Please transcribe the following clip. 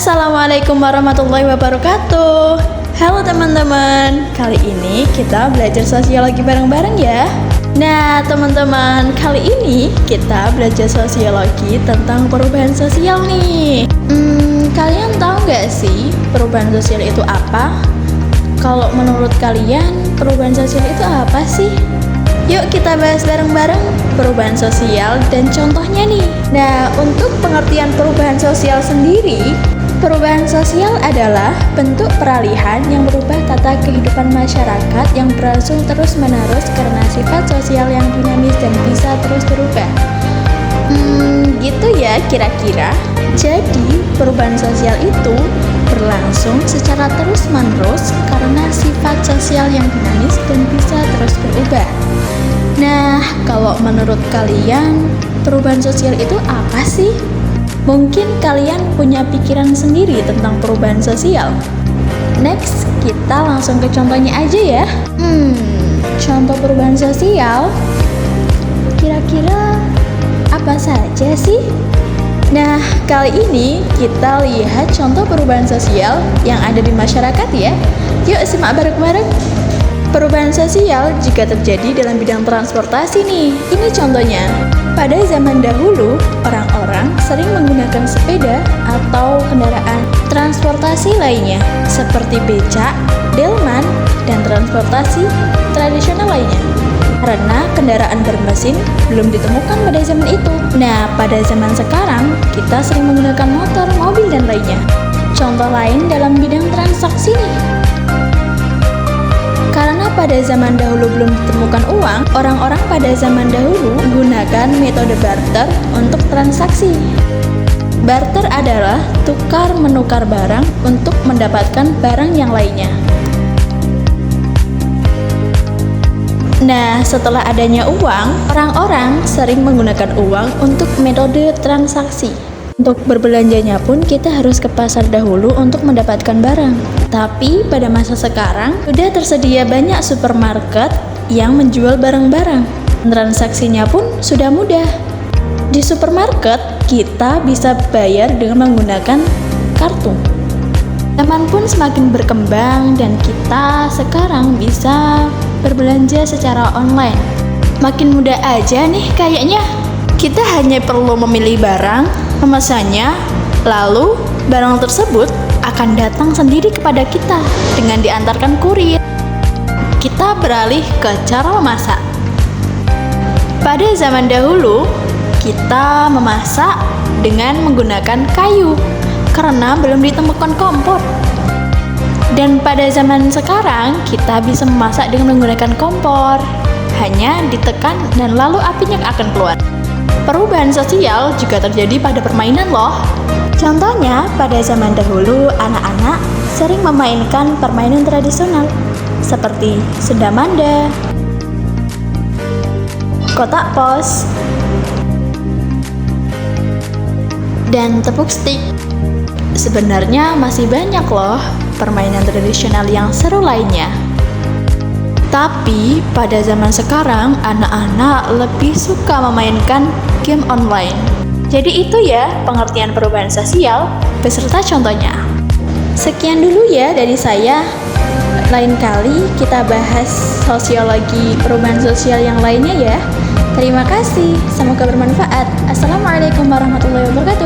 Assalamualaikum warahmatullahi wabarakatuh. Halo teman-teman, kali ini kita belajar sosiologi bareng-bareng ya. Nah teman-teman, kali ini kita belajar sosiologi tentang perubahan sosial nih. Kalian tahu nggak sih perubahan sosial itu apa? Kalau menurut kalian perubahan sosial itu apa sih? Yuk kita bahas bareng-bareng perubahan sosial dan contohnya nih. Nah, untuk pengertian perubahan sosial sendiri, perubahan sosial adalah bentuk peralihan yang merubah tata kehidupan masyarakat yang berlangsung terus-menerus karena sifat sosial yang dinamis dan bisa terus berubah. Gitu ya kira-kira. Jadi, perubahan sosial itu berlangsung secara terus-menerus karena sifat sosial yang dinamis dan bisa terus berubah. Nah, kalau menurut kalian, perubahan sosial itu apa sih? Mungkin kalian punya pikiran sendiri tentang perubahan sosial. Next, kita langsung ke contohnya aja ya. Contoh perubahan sosial, kira-kira apa saja sih? Nah, kali ini kita lihat contoh perubahan sosial yang ada di masyarakat ya. Yuk simak bareng-bareng. Perubahan sosial jika terjadi dalam bidang transportasi nih. Ini contohnya. Pada zaman dahulu, orang-orang sering menggunakan sepeda atau kendaraan transportasi lainnya seperti becak, delman, dan transportasi tradisional lainnya. Karena kendaraan bermesin belum ditemukan pada zaman itu. Nah, pada zaman sekarang, kita sering menggunakan motor, mobil, dan lainnya. Contoh lain dalam bidang transaksi nih. Karena pada zaman dahulu belum ditemukan uang, orang-orang pada zaman dahulu menggunakan metode barter untuk transaksi. Barter adalah tukar-menukar barang untuk mendapatkan barang yang lainnya. Nah, setelah adanya uang, orang-orang sering menggunakan uang untuk metode transaksi. Untuk berbelanjanya pun kita harus ke pasar dahulu untuk mendapatkan barang. Tapi pada masa sekarang sudah tersedia banyak supermarket yang menjual barang-barang. Transaksinya pun sudah mudah. Di supermarket kita bisa bayar dengan menggunakan kartu. Zaman pun semakin berkembang dan kita sekarang bisa berbelanja secara online. Makin mudah aja nih kayaknya. Kita hanya perlu memilih barang, memesannya, lalu barang tersebut akan datang sendiri kepada kita dengan diantarkan kurir. Kita beralih ke cara memasak. Pada zaman dahulu, kita memasak dengan menggunakan kayu karena belum ditemukan kompor. Dan pada zaman sekarang, kita bisa memasak dengan menggunakan kompor. Hanya ditekan dan lalu apinya akan keluar. Perubahan sosial juga terjadi pada permainan loh. Contohnya, pada zaman dahulu anak-anak sering memainkan permainan tradisional seperti sendamanda, kotak pos, dan tepuk stik. Sebenarnya masih banyak loh permainan tradisional yang seru lainnya. Tapi pada zaman sekarang anak-anak lebih suka memainkan game online. Jadi itu ya pengertian perubahan sosial beserta contohnya. Sekian dulu ya dari saya. Lain kali kita bahas sosiologi perubahan sosial yang lainnya ya. Terima kasih, semoga bermanfaat. Assalamualaikum warahmatullahi wabarakatuh.